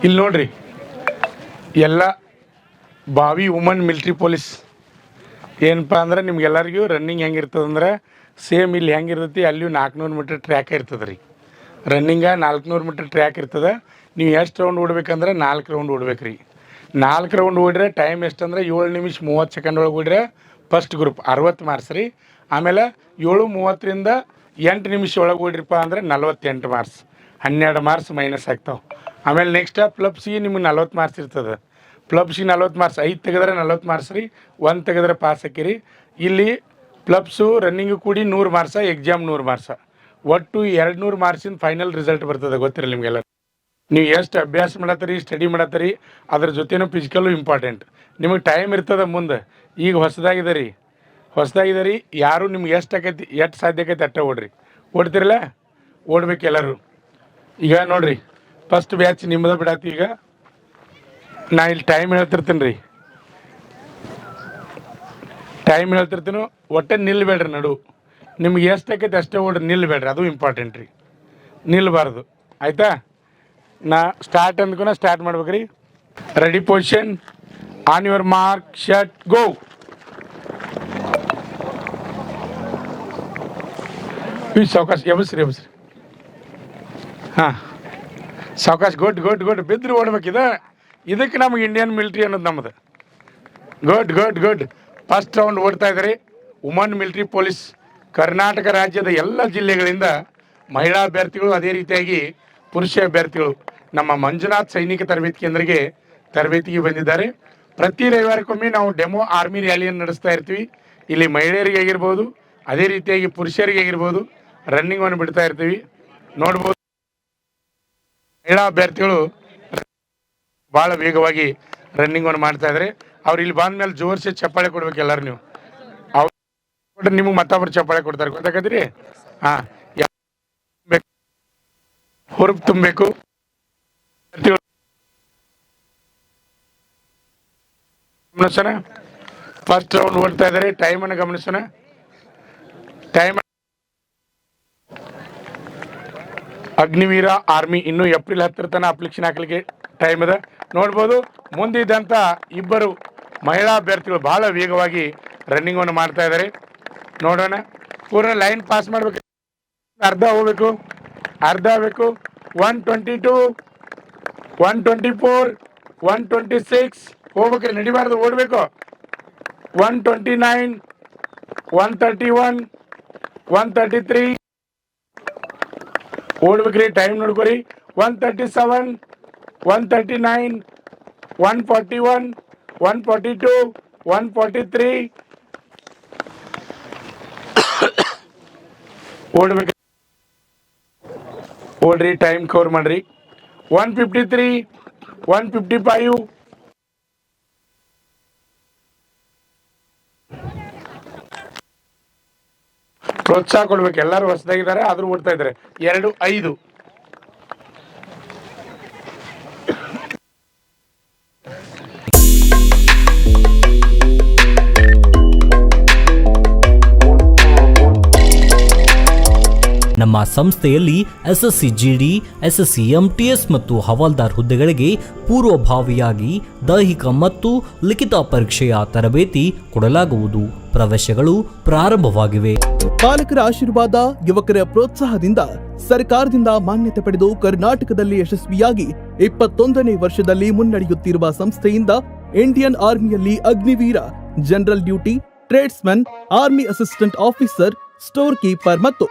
ಇಲ್ಲಿ ನೋಡ್ರಿ, ಎಲ್ಲ ಬಾವಿ ವುಮನ್ ಮಿಲ್ಟ್ರಿ ಪೊಲೀಸ್ ಏನಪ್ಪ ಅಂದ್ರೆ ನಿಮ್ಗೆಲ್ಲರಿಗೂ ರನ್ನಿಂಗ್ ಹೆಂಗಿರ್ತದಂದ್ರೆ ಸೇಮ್ ಇಲ್ಲಿ ಹೆಂಗಿರ್ತೈತಿ ಅಲ್ಲಿಯೂ 400 ಮೀಟ್ರ್ ಟ್ರ್ಯಾಕ್ ಇರ್ತದೆ ರೀ. ರನ್ನಿಂಗ 400 ಮೀಟ್ರ್ ಟ್ರ್ಯಾಕ್ ಇರ್ತದೆ. ನೀವು ಎಷ್ಟು ರೌಂಡ್ ಓಡ್ಬೇಕಂದ್ರೆ 4 ರೌಂಡ್ ಓಡ್ಬೇಕು ರೀ. 4 ರೌಂಡ್ ಓಡ್ರೆ ಟೈಮ್ ಎಷ್ಟಂದ್ರೆ 7 ನಿಮಿಷ 30 ಸೆಕೆಂಡ್ ಒಳಗೆ ಓಡ್ರೆ ಫಸ್ಟ್ ಗ್ರೂಪ್ 60 ಮಾರ್ಕ್ಸ್ ರೀ. ಆಮೇಲೆ 7:30ರಿಂದ 8 ನಿಮಿಷ ಒಳಗೆ ಓಡ್ರಿಪ್ಪ ಅಂದ್ರೆ 48 ಮಾರ್ಕ್ಸ್, 12 ಮಾರ್ಕ್ಸ್ ಮೈನಸ್ ಆಗ್ತಾವೆ. ಆಮೇಲೆ ನೆಕ್ಸ್ಟ್ ಪ್ಲಬ್ಸಿಗೆ ನಿಮ್ಗೆ 40 ಮಾರ್ಕ್ಸ್ ಇರ್ತದೆ. ಪ್ಲಬ್ಸಿಗೆ 40 ಮಾರ್ಕ್ಸ್, 5 ತೆಗೆದ್ರೆ 40 ಮಾರ್ಕ್ಸ್ ರೀ, 1 ತೆಗೆದ್ರೆ ಪಾಸ್ ಹಾಕಿರಿ. ಇಲ್ಲಿ ಪ್ಲಬ್ಸು ರನ್ನಿಂಗು ಕೂಡಿ 100 ಮಾರ್ಕ್ಸ, ಎಕ್ಸಾಮ್ 100 ಮಾರ್ಕ್ಸ, ಒಟ್ಟು 200 ಮಾರ್ಕ್ಸಿಂದ ಫೈನಲ್ ರಿಸಲ್ಟ್ ಬರ್ತದೆ. ಗೊತ್ತಿರಲ್ಲ ನಿಮಗೆಲ್ಲ. ನೀವು ಎಷ್ಟು ಅಭ್ಯಾಸ ಮಾಡತ್ತೀರಿ, ಸ್ಟಡಿ ಮಾಡತ್ತೀರಿ, ಅದ್ರ ಜೊತೆನೂ ಫಿಸಿಕಲ್ಲು ಇಂಪಾರ್ಟೆಂಟ್. ನಿಮಗೆ ಟೈಮ್ ಇರ್ತದೆ ಮುಂದೆ. ಈಗ ಹೊಸದಾಗಿದೆ ರೀ, ಯಾರು ನಿಮ್ಗೆ ಎಷ್ಟು ಸಾಧ್ಯ ಆಕೈತಿ ಅಷ್ಟೇ ಓಡ್ರಿ. ಓಡ್ತಿರಲ್ಲ, ಓಡ್ಬೇಕು ಎಲ್ಲರೂ. ಈಗ ನೋಡಿರಿ, ಫಸ್ಟ್ ಬ್ಯಾಚ್ ನಿಮ್ಮದ ಬಿಡಾತಿ. ಈಗ ನಾ ಇಲ್ಲಿ ಟೈಮ್ ಹೇಳ್ತಿರ್ತೀನಿ ರೀ, ಒಟ್ಟೆ ನಿಲ್ಲಬೇಡ್ರಿ. ನಿಮ್ಗೆ ಎಷ್ಟು ಆಕೈತಿ ಅಷ್ಟೇ ಓಡ್ರಿ, ನಿಲ್ಲಬೇಡ್ರಿ, ಅದು ಇಂಪಾರ್ಟೆಂಟ್ ರೀ, ನಿಲ್ಲಬಾರ್ದು. ಆಯಿತಾ? ನಾ ಸ್ಟಾರ್ಟ್ ಅಂದ್ಕೊಂಡು ಸ್ಟಾರ್ಟ್ ಮಾಡ್ಬೇಕ್ರಿ. Ready, position, on your mark, set, go. ಸಾವಕಾಶ, ಎಬಸ್ರಿ. ಹಾಂ, ಸಾವಕಾಶ. ಗುಡ್. ಬಿದ್ದರೆ ಓಡ್ಬೇಕಿದೆ. ಇದಕ್ಕೆ ನಮಗೆ ಇಂಡಿಯನ್ ಮಿಲ್ಟ್ರಿ ಅನ್ನೋದು ನಮ್ಮದು. ಗುಡ್. ಫಸ್ಟ್ ರೌಂಡ್ ಓಡ್ತಾ ಇದ್ದಾರೆ ವುಮನ್ ಮಿಲ್ಟ್ರಿ ಪೊಲೀಸ್. ಕರ್ನಾಟಕ ರಾಜ್ಯದ ಎಲ್ಲ ಜಿಲ್ಲೆಗಳಿಂದ ಮಹಿಳಾ ಅಭ್ಯರ್ಥಿಗಳು, ಅದೇ ರೀತಿಯಾಗಿ ಪುರುಷ ಅಭ್ಯರ್ಥಿಗಳು ನಮ್ಮ ಮಂಜುನಾಥ್ ಸೈನಿಕ ತರಬೇತಿ ಕೇಂದ್ರಕ್ಕೆ ತರಬೇತಿಗೆ ಬಂದಿದ್ದಾರೆ. ಪ್ರತಿ ರವಿವಾರಕ್ಕೊಮ್ಮೆ ನಾವು ಡೆಮೋ ಆರ್ಮಿ ರ್ಯಾಲಿಯನ್ನು ನಡೆಸ್ತಾ ಇರ್ತೀವಿ. ಇಲ್ಲಿ ಮಹಿಳೆಯರಿಗೆ ಆಗಿರ್ಬೋದು, ಅದೇ ರೀತಿಯಾಗಿ ಪುರುಷರಿಗೆ ಆಗಿರ್ಬೋದು ರನ್ನಿಂಗನ್ನು ಬಿಡ್ತಾ ಇರ್ತೀವಿ. ನೋಡ್ಬೋದು, ಮಹಿಳಾ ಅಭ್ಯರ್ಥಿಗಳು ಭಾಳ ವೇಗವಾಗಿ ರನ್ನಿಂಗನ್ನು ಮಾಡ್ತಾ ಇದ್ದಾರೆ. ಅವ್ರು ಇಲ್ಲಿ ಬಂದ ಮೇಲೆ ಜೋರ್ಸಿ ಚಪ್ಪಾಳೆ ಕೊಡ್ಬೇಕು ಎಲ್ಲರೂ. ನೀವು ಅವ್ರು ನಿಮಗೆ ಮತ್ತೊಬ್ಬರು ಚಪ್ಪಾಳೆ ಕೊಡ್ತಾರೆ, ಗೊತ್ತಾಗತ್ತೀರಿ? ಹಾಂ, ಹುರುಪು ತುಂಬಬೇಕು. ಗಮನಿಸೋಣ, ಫಸ್ಟ್ ರೌಂಡ್ ಓಡ್ತಾ ಇದ್ದಾರೆ. ಟೈಮನ್ನು ಗಮನಿಸೋಣ. ಟೈಮ್ ಅಗ್ನಿವೀರ ಆರ್ಮಿ ಇನ್ನೂ ಏಪ್ರಿಲ್ 10 ತನಕ ಅಪ್ಲಿಕೇಶನ್ ಹಾಕಲಿಕ್ಕೆ ಟೈಮ್ ಇದೆ. ನೋಡ್ಬೋದು, ಮುಂದಿದ್ದಂಥ ಇಬ್ಬರು ಮಹಿಳಾ ಅಭ್ಯರ್ಥಿಗಳು ಭಾಳ ವೇಗವಾಗಿ ರನ್ನಿಂಗನ್ನು ಮಾಡ್ತಾ ಇದ್ದಾರೆ. ನೋಡೋಣ, ಪೂರ ಲೈನ್ ಪಾಸ್ ಮಾಡಬೇಕು. ಅರ್ಧ ಹೋಗ್ಬೇಕು, 122, 124, 126 ಹೋಗ್ಬೇಕ್ರಿ, ನಡಿಬಾರ್ದು, ಓಡಬೇಕು. 129, 131, 133 ಓಡ್ಬೇಕ್ರಿ. ಟೈಮ್ ನೋಡ್ಕೊರಿ. 137, 139, 141, 142, 143 ಓಡ್ಬೇಕ್ರಿ. ಓಡ್ರಿ, ಟೈಮ್ ಕವರ್ ಮಾಡ್ರಿ. 153, 155 ಪ್ರೋತ್ಸಾಹ ಕೊಡ್ಬೇಕು. ಎಲ್ಲರೂ ಹೊಸದಾಗಿದ್ದಾರೆ, ಆದರೂ ಓಡ್ತಾ ಇದ್ದಾರೆ. 2-5 ನಮ್ಮ ಸಂಸ್ಥೆಯಲ್ಲಿ ಎಸ್ಎಸ್ಸಿ ಜಿಡಿ, ಎಸ್ಎಸ್ಸಿ ಎಂಟಿಎಸ್ ಮತ್ತು ಹವಾಲ್ದಾರ್ ಹುದ್ದೆಗಳಿಗೆ ಪೂರ್ವಭಾವಿಯಾಗಿ ದೈಹಿಕ ಮತ್ತು ಲಿಖಿತ ಪರೀಕ್ಷೆಯ ತರಬೇತಿ ಕೊಡಲಾಗುವುದು. ಪ್ರವೇಶಗಳು ಪ್ರಾರಂಭವಾಗಿವೆ. ಪಾಲಕರ ಆಶೀರ್ವಾದ, ಯುವಕರ ಪ್ರೋತ್ಸಾಹದಿಂದ ಸರ್ಕಾರದಿಂದ ಮಾನ್ಯತೆ ಪಡೆದು ಕರ್ನಾಟಕದಲ್ಲಿ ಯಶಸ್ವಿಯಾಗಿ 21ನೇ ವರ್ಷದಲ್ಲಿ ಮುನ್ನಡೆಯುತ್ತಿರುವ ಸಂಸ್ಥೆಯಿಂದ ಇಂಡಿಯನ್ ಆರ್ಮಿಯಲ್ಲಿ Agniveer, general duty, tradesman, army assistant officer, store keeper ಮತ್ತು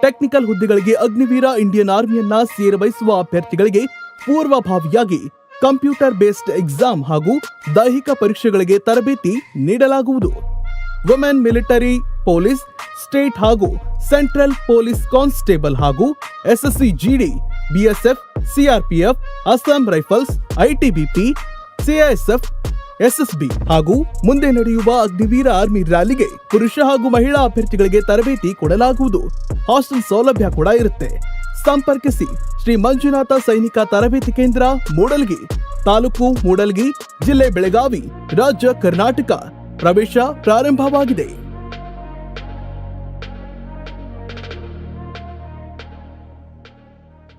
ಟೆಕ್ನಿಕಲ್ ಹುದ್ದೆಗಳಿಗೆ ಅಗ್ನಿವೀರ ಇಂಡಿಯನ್ ಆರ್ಮಿಯನ್ನ ಸೇರಬಯಸುವ ಅಭ್ಯರ್ಥಿಗಳಿಗೆ ಪೂರ್ವಭಾವಿಯಾಗಿ ಕಂಪ್ಯೂಟರ್ ಬೇಸ್ಡ್ ಎಕ್ಸಾಮ್ ಹಾಗೂ ದೈಹಿಕ ಪರೀಕ್ಷೆಗಳಿಗೆ ತರಬೇತಿ ನೀಡಲಾಗುವುದು. ವುಮೆನ್ ಮಿಲಿಟರಿ ಪೊಲೀಸ್, ಸ್ಟೇಟ್ ಹಾಗೂ ಸೆಂಟ್ರಲ್ ಪೊಲೀಸ್ ಕಾನ್ಸ್ಟೇಬಲ್ ಹಾಗೂ SSC GD, BSF, CRPF, Assam rifles, ITBP, CISF, SSB ಹಾಗೂ ಮುಂದೆ ನಡೆಯುವ ಅಗ್ನಿವೀರ ಆರ್ಮಿ ರ್ಯಾಲಿಗೆ ಪುರುಷ ಹಾಗೂ ಮಹಿಳಾ ಅಭ್ಯರ್ಥಿಗಳಿಗೆ ತರಬೇತಿ ಕೊಡಲಾಗುವುದು. ಹಾಸ್ಟೆಲ್ ಸೌಲಭ್ಯ ಕೂಡ ಇರುತ್ತೆ. ಸಂಪರ್ಕಿಸಿ ಶ್ರೀ ಮಂಜುನಾಥ ಸೈನಿಕ ತರಬೇತಿ ಕೇಂದ್ರ, ಮೂಡಲ್ಗಿ, ತಾಲೂಕು ಮೂಡಲ್ಗಿ, ಜಿಲ್ಲೆ ಬೆಳಗಾವಿ, ರಾಜ್ಯ ಕರ್ನಾಟಕ. ಪ್ರವೇಶ ಪ್ರಾರಂಭವಾಗಿದೆ.